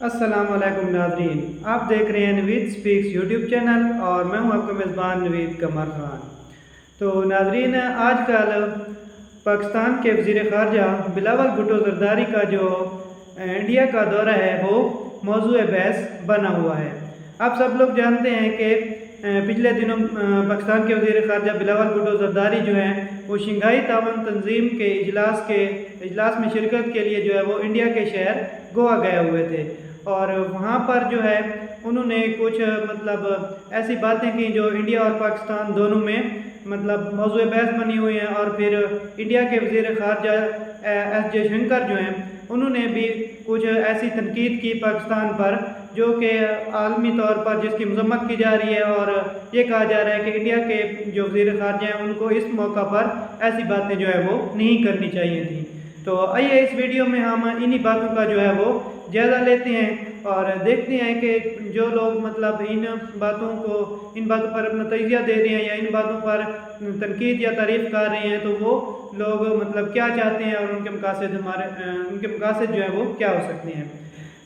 अस्सलाम वालेकुम नाज़रीन, आप देख रहे हैं नवीद स्पीक्स यूट्यूब चैनल और मैं हूं आपका मेज़बान नवीद कमर ख़ान। तो नाज़रीन, आजकल पाकिस्तान के वज़ीर ख़ारजा बिलावल भुट्टो ज़रदारी का जो इंडिया का दौरा है वो मौज़ूए बहस बना हुआ है। आप सब लोग जानते हैं कि पिछले दिनों पाकिस्तान के वज़ीर ख़ारजा बिलावल भुट्टो ज़रदारी जो हैं वो शंघाई ताउन तंजीम के इजलास में शिरकत के लिए जो है वो इंडिया के शहर गोवा गए हुए थे। और वहाँ पर जो है उन्होंने कुछ मतलब ऐसी बातें की जो इंडिया और पाकिस्तान दोनों में मतलब मौज़ूए बहस बनी हुई हैं। और फिर इंडिया के वज़ीर ख़ारजा एस जयशंकर जो हैं उन्होंने भी कुछ ऐसी तनकीद की पाकिस्तान पर जो कि आलमी तौर पर जिसकी मज़म्मत की जा रही है। और ये कहा जा रहा है कि इंडिया के जो वज़ीर ख़ारजा हैं उनको इस मौका पर ऐसी बातें जो है वो नहीं करनी चाहिए थी। तो आइए इस वीडियो में हम इन्हीं बातों का जो है वो जायज़ा लेते हैं और देखते हैं कि जो लोग मतलब इन बातों पर अपना तजिया दे रहे हैं या इन बातों पर तनकीद या तारीफ़ कर रहे हैं तो वो लोग मतलब क्या चाहते हैं और उनके मकासद जो है वो क्या हो सकते हैं।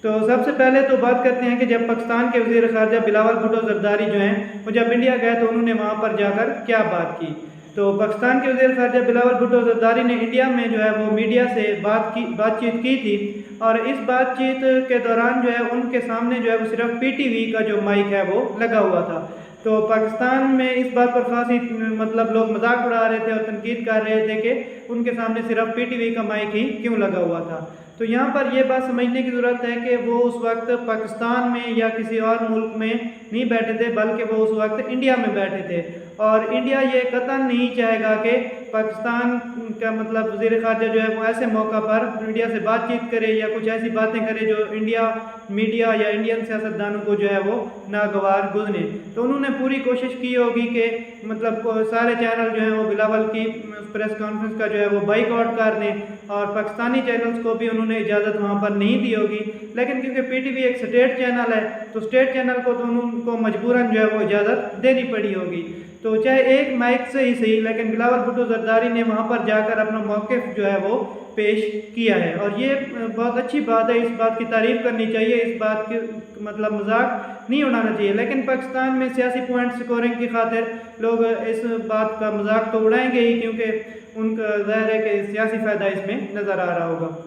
तो सबसे पहले तो बात करते हैं कि जब पाकिस्तान के वज़ीर ख़ारजा बिलावल भुट्टो ज़रदारी जो हैं वो जब इंडिया गए तो उन्होंने वहाँ पर जाकर क्या बात की। तो पाकिस्तान के वज़ीर ख़ारजा बिलावल भुट्टो ज़रदारी ने इंडिया में जो है वो मीडिया से बातचीत की थी। और इस बातचीत के दौरान जो है उनके सामने जो है वो सिर्फ पीटीवी का जो माइक है वो लगा हुआ था। तो पाकिस्तान में इस बात पर खासी मतलब लोग मजाक उड़ा रहे थे और तनकीद कर रहे थे कि उनके सामने सिर्फ पीटीवी का माइक ही क्यों लगा हुआ था। तो यहाँ पर यह बात समझने की ज़रूरत है कि वो उस वक्त पाकिस्तान में या किसी और मुल्क में नहीं बैठे थे बल्कि वो उस वक्त इंडिया में बैठे थे। और इंडिया ये कतई नहीं चाहेगा कि पाकिस्तान का मतलब वज़ीर ख़ारजा जो है वो ऐसे मौका पर इंडिया से बातचीत करे या कुछ ऐसी बातें करे जो इंडिया मीडिया या इंडियन सियासतदानों को जो है वो नागवार गुजरे। तो उन्होंने पूरी कोशिश की होगी कि मतलब सारे चैनल जो हैं वो बिलावल की प्रेस कॉन्फ्रेंस का जो है वो बाइकआउट कर दें और पाकिस्तानी चैनल्स को भी उन्होंने इजाज़त वहाँ पर नहीं दी होगी। लेकिन क्योंकि पीटीवी एक स्टेट चैनल है तो स्टेट चैनल को तो उनको मजबूरन जो है वो इजाज़त देनी पड़ी होगी। तो चाहे एक माइक से ही सही लेकिन बिलावल भुट्टो ज़रदारी ने वहाँ पर जाकर अपना मौक़िफ़ जो है वो पेश किया है। और ये बहुत अच्छी बात है, इस बात की तारीफ़ करनी चाहिए, इस बात की मतलब मजाक नहीं उड़ाना चाहिए। लेकिन पाकिस्तान में सियासी पॉइंट स्कोरिंग की खातिर लोग इस बात का मजाक तो उड़ाएंगे ही क्योंकि उनका ज़ाहिर है कि सियासी फ़ायदा इसमें नज़र आ रहा होगा।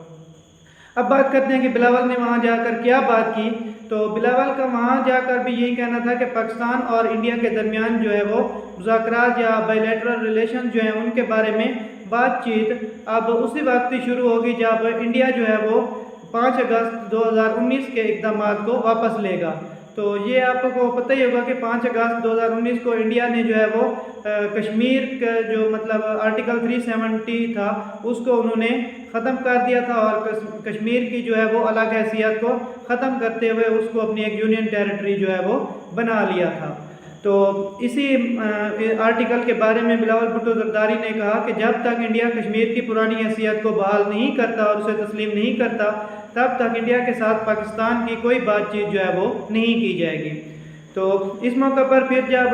अब बात करते हैं कि बिलावल ने वहाँ जाकर क्या बात की। तो बिलावल का वहाँ जाकर भी यही कहना था कि पाकिस्तान और इंडिया के दरमियान जो है वो मुज़ाकरात या बायलैटरल रिलेशन जो हैं उनके बारे में बातचीत अब उसी वक्त ही शुरू होगी जब इंडिया जो है वो 5 अगस्त 2019 के इक़दामात को वापस लेगा। तो ये आपको पता ही होगा कि 5 अगस्त 2019 को इंडिया ने जो है वो कश्मीर का जो मतलब आर्टिकल 370 था उसको उन्होंने ख़त्म कर दिया था और कश्मीर की जो है वो अलग हैसियत को ख़त्म करते हुए उसको अपनी एक यूनियन टेरिटरी जो है वो बना लिया था। तो इसी आर्टिकल के बारे में बिलावल भुट्टो ज़रदारी ने कहा कि जब तक इंडिया कश्मीर की पुरानी हैसियत को बहाल नहीं करता और उसे तस्लीम नहीं करता तब तक इंडिया के साथ पाकिस्तान की कोई बातचीत जो है वो नहीं की जाएगी। तो इस मौके पर फिर जब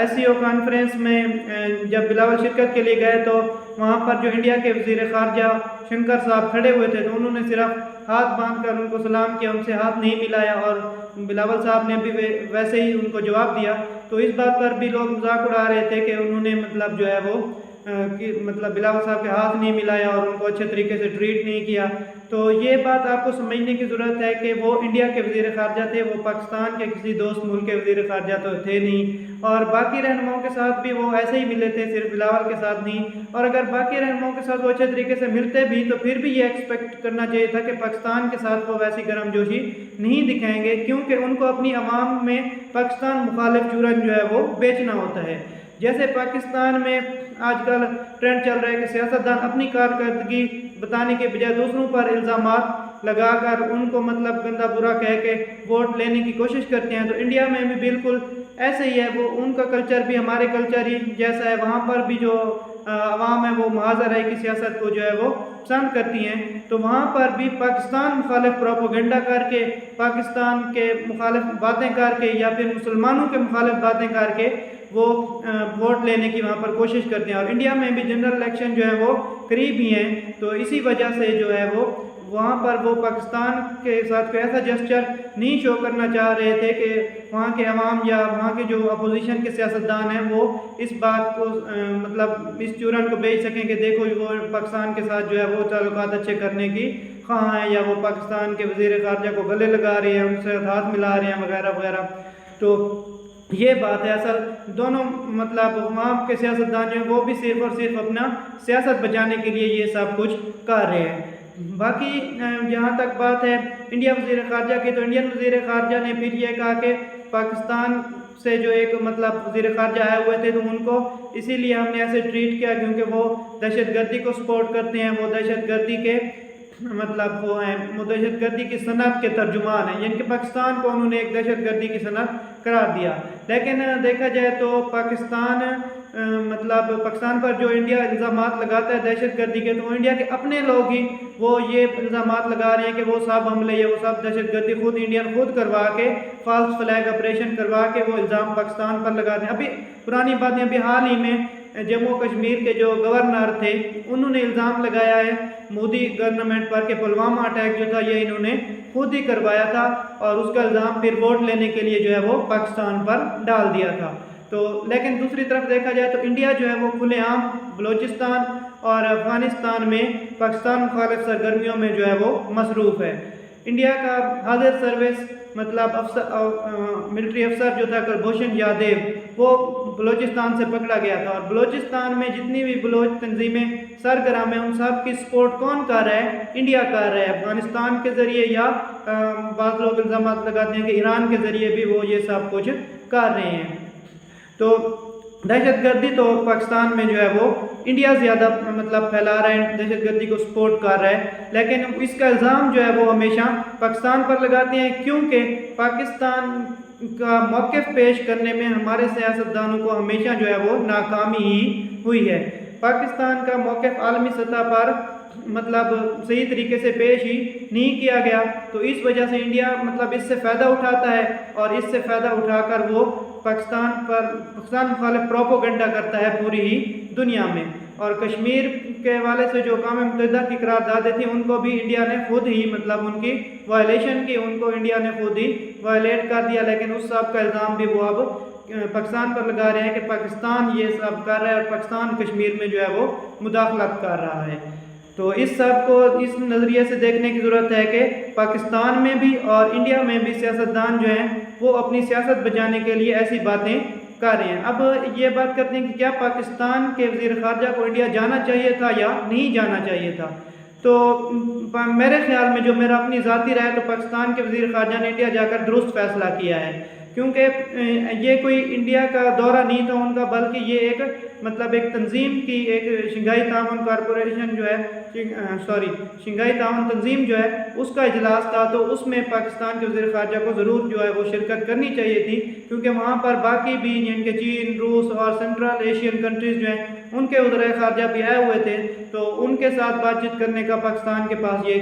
SCO कॉन्फ्रेंस में जब बिलावल शिरकत के लिए गए तो वहाँ पर जो इंडिया के वज़ीर ख़ारजा शंकर साहब खड़े हुए थे तो उन्होंने सिर्फ हाथ बांध कर उनको सलाम किया, उनसे हाथ नहीं मिलाया और बिलावल साहब ने भी वैसे ही उनको जवाब दिया। तो इस बात पर भी लोग मजाक उड़ा रहे थे कि उन्होंने मतलब जो है वो मतलब बिलावल साहब के हाथ नहीं मिलाया और उनको अच्छे तरीके से ट्रीट नहीं किया। तो ये बात आपको समझने की ज़रूरत है कि वो इंडिया के वज़ीर ख़ारजा थे, वो पाकिस्तान के किसी दोस्त मुल्क के वज़ीर ख़ारजा तो थे नहीं। और बाकी रहनुमाओं के साथ भी वो ऐसे ही मिले थे, सिर्फ बिलावल के साथ नहीं। और अगर बाकी रहनुमाओं के साथ वो अच्छे तरीके से मिलते भी तो फिर भी ये एक्सपेक्ट करना चाहिए था कि पाकिस्तान के साथ वो वैसी गर्मजोशी नहीं दिखाएंगे क्योंकि उनको अपनी आवाम में पाकिस्तान मुखालिफ चूरन जो है वो बेचना होता है। जैसे पाकिस्तान में आजकल ट्रेंड चल रहा है कि सियासतदान अपनी कारकर्दगी बताने के बजाय दूसरों पर इल्ज़ामात लगाकर उनको मतलब गंदा बुरा कह के वोट लेने की कोशिश करते हैं। तो इंडिया में भी बिल्कुल ऐसे ही है, वो उनका कल्चर भी हमारे कल्चर ही जैसा है। वहाँ पर भी जो अवाम है वो महाजराई की सियासत को जो है वो पसंद करती हैं। तो वहाँ पर भी पाकिस्तान मुखालिफ प्रोपोगेंडा करके, पाकिस्तान के मुखालिफ बातें करके या फिर मुसलमानों के मुखालिफ बातें करके वो वोट लेने की वहाँ पर कोशिश करते हैं। और इंडिया में भी जनरल इलेक्शन जो है वो करीब ही हैं तो इसी वजह से जो है वो वहाँ पर वो पाकिस्तान के साथ कोई ऐसा जेस्चर नहीं शो करना चाह रहे थे कि वहाँ के अवाम या वहाँ के जो अपोजिशन के सियासतदान हैं वो इस बात को मतलब इस चूरन को बेच सकें कि देखो वो पाकिस्तान के साथ जो है वो ताल्लुकात अच्छे करने की ख़्वाह हैं, या वो पाकिस्तान के वज़ीर ख़ारजा को गले लगा रहे हैं, उनसे हाथ मिला रहे हैं वगैरह वगैरह। तो ये बात है। असल दोनों मतलब वहाँ के सियासतदान जो हैं वो भी सिर्फ और सिर्फ अपना सियासत बचाने के लिए ये सब कुछ कर रहे हैं। बाकी जहाँ तक बात है इंडिया वज़ीर ख़ारजा की, तो इंडियन वज़ीर ख़ारजा ने फिर ये कहा कि पाकिस्तान से जो एक मतलब वज़ीर ख़ारजा आए हुए थे तो उनको इसीलिए हमने ऐसे ट्रीट किया क्योंकि वो दहशतगर्दी को सपोर्ट करते हैं, वो दहशतगर्दी के मतलब वो हैं, वो दहशतगर्दी की सनत के तर्जुमान हैं, यानी कि पाकिस्तान को उन्होंने एक दहशतगर्दी की सनत करार दिया। लेकिन देखा जाए तो पाकिस्तान मतलब पाकिस्तान पर जो इंडिया इल्ज़ामात लगाता है दहशतगर्दी के, तो वो इंडिया के अपने लोग ही वो ये इल्ज़ामात लगा रहे हैं कि वो सब हमले या वो सब दहशतगर्दी खुद इंडियन खुद करवा के फॉल्स फ्लैग ऑपरेशन करवा के वो इल्ज़ाम पाकिस्तान पर लगा रहे हैं। अभी पुरानी बातें, अभी हाल ही में जम्मू कश्मीर के जो गवर्नर थे उन्होंने इल्ज़ाम लगाया है मोदी गवर्नमेंट पर कि पुलवामा अटैक जो था ये इन्होंने खुद ही करवाया था, और उसका इल्ज़ाम फिर वोट लेने के लिए जो है वो पाकिस्तान पर डाल दिया था। तो लेकिन दूसरी तरफ देखा जाए तो इंडिया जो है वो खुलेआम बलूचिस्तान और अफ़गानिस्तान में पाकिस्तान मुखालिफ सरगर्मियों में जो है वो मसरूफ़ है। इंडिया का हाजिर सर्विस मतलब मिलिट्री अफसर जो था कुलभूषण यादव, वो बलूचिस्तान से पकड़ा गया था, और बलूचिस्तान में जितनी भी बलोच तंजीमें सरगर्म हैं उन सब की सपोर्ट कौन कर रहा है? इंडिया कर रहा है, अफगानिस्तान के ज़रिए, या बाज़ लोग इल्ज़ाम लगाते हैं कि ईरान के ज़रिए भी वो ये सब कुछ कर रहे हैं। तो दहशतगर्दी तो पाकिस्तान में जो है वो इंडिया ज़्यादा मतलब फैला रहा है, दहशतगर्दी को सपोर्ट कर रहा है, लेकिन इसका इल्ज़ाम जो है वो हमेशा पाकिस्तान पर लगाते हैं, क्योंकि पाकिस्तान का मौक़िफ़ पेश करने में हमारे सियासतदानों को हमेशा जो है वो नाकामी ही हुई है। पाकिस्तान का मौक़िफ़ आलमी सतह पर मतलब सही तरीके से पेश ही नहीं किया गया, तो इस वजह से इंडिया मतलब इससे फ़ायदा उठाता है, और इससे फ़ायदा उठाकर वो पाकिस्तान मुखालिफ प्रोपोगंडा करता है पूरी ही दुनिया में। और कश्मीर के हवाले से जो अक़वाम मुत्तहिदा की करारदादें थी उनको भी इंडिया ने खुद ही मतलब उनकी वायलेशन की, उनको इंडिया ने खुद ही वायलेट कर दिया, लेकिन उस सब का इल्ज़ाम भी वो अब पाकिस्तान पर लगा रहे हैं कि पाकिस्तान ये सब कर रहा है और पाकिस्तान कश्मीर में जो है वो मुदाखलत कर रहा है। तो इस सब को इस नज़रिए से देखने की ज़रूरत है कि पाकिस्तान में भी और इंडिया में भी सियासतदान जो हैं वो अपनी सियासत बचाने के लिए ऐसी बातें कर रहे हैं। अब ये बात करते हैं कि क्या पाकिस्तान के वज़ीर ख़ारजा को इंडिया जाना चाहिए था या नहीं जाना चाहिए था। तो मेरे ख़्याल में, जो मेरा अपनी ज़ाती राय, तो पाकिस्तान के वज़ीर ख़ारजा ने इंडिया जाकर दुरुस्त फ़ैसला किया है, क्योंकि ये कोई इंडिया का दौरा नहीं था उनका, बल्कि ये एक मतलब एक तंजीम की, एक शंघाई ताउन कॉरपोरेशन जो है शंघाई ताउन तंजीम जो है उसका इजलास था। तो उसमें पाकिस्तान के वज़ीर ख़ारजा को ज़रूर जो है वो शिरकत करनी चाहिए थी, क्योंकि वहाँ पर बाकी भी जिनके चीन, रूस और सेंट्रल एशियन कंट्रीज़ जो हैं उनके वज़ीर ख़ारजा भी आए हुए थे, तो उनके साथ बातचीत करने का पाकिस्तान के पास ये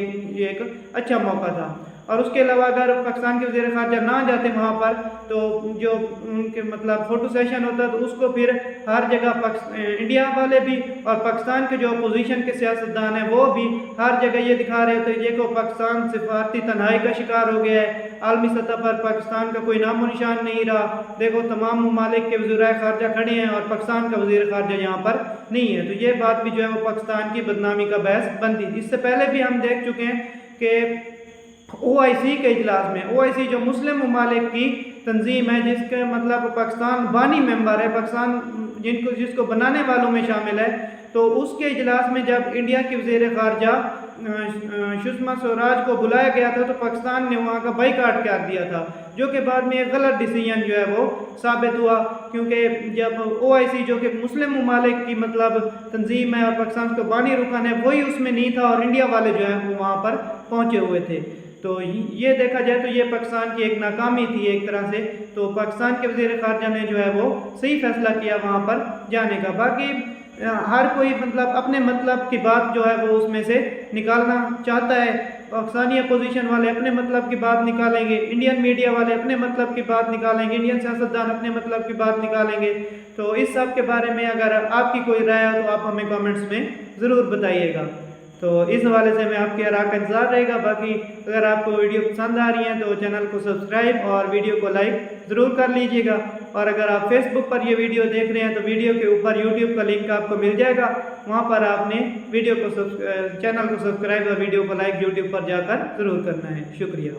एक अच्छा मौका था। और उसके अलावा अगर पाकिस्तान के वज़ीर ख़ारजा ना जाते वहाँ पर, तो जो उनके मतलब फ़ोटो सेशन होता तो उसको फिर हर जगह इंडिया वाले भी और पाकिस्तान के जो अपोजिशन के सियासतदान हैं वो भी हर जगह ये दिखा रहे थे ये को पाकिस्तान सिफारती तन्हाई का शिकार हो गया है, आलमी सतह पर पाकिस्तान का कोई नामो निशान नहीं रहा, देखो तमाम ममालिक के वज़ीर ख़ारजा खड़े हैं और पाकिस्तान का वज़ीर ख़ारजा यहाँ पर नहीं है। तो ये बात भी जो है वो पाकिस्तान की बदनामी का बहस बनती थी। इससे पहले भी हम देख चुके हैं कि OIC के इजलास में, OIC जो मुस्लिम ममालिक की तंजीम है जिसके मतलब पाकिस्तान बानी मेंबर है, पाकिस्तान जिसको बनाने वालों में शामिल है, तो उसके इजलास में जब इंडिया की वज़ीर ख़ारजा सुषमा स्वराज को बुलाया गया था तो पाकिस्तान ने वहाँ का बाइकाट कर दिया था, जो कि बाद में एक गलत डिसीजन जो है वो साबित हुआ, क्योंकि जब OIC जो कि मुस्लिम ममालिक की मतलब तंजीम है और पाकिस्तान का बानी रुकन है वही उसमें नहीं था और इंडिया वाले जो है वो वहाँ पर पहुँचे हुए थे। तो ये देखा जाए तो ये पाकिस्तान की एक नाकामी थी एक तरह से। तो पाकिस्तान के वज़ीर ख़ारजा ने जो है वो सही फ़ैसला किया वहाँ पर जाने का। बाकी हर कोई मतलब अपने मतलब की बात जो है वो उसमें से निकालना चाहता है, पाकिस्तानी अपोजिशन वाले अपने मतलब की बात निकालेंगे, इंडियन मीडिया वाले अपने मतलब की बात निकालेंगे, इंडियन सियासतदान अपने मतलब की बात निकालेंगे। तो इस सब के बारे में अगर आपकी कोई राय हो तो आप हमें कमेंट्स में ज़रूर बताइएगा। تو اس حوالے سے میں آپ کی آراء کا انتظار رہے گا. باقی اگر آپ کو ویڈیو پسند آ رہی ہیں تو چینل کو سبسکرائب اور ویڈیو کو لائک ضرور کر لیجئے گا. اور اگر آپ فیس بک پر یہ ویڈیو دیکھ رہے ہیں تو ویڈیو کے اوپر یوٹیوب کا لنک آپ کو مل جائے گا, وہاں پر آپ نے چینل کو سبسکرائب اور ویڈیو کو لائک یوٹیوب پر جا کر ضرور کرنا ہے. شکریہ.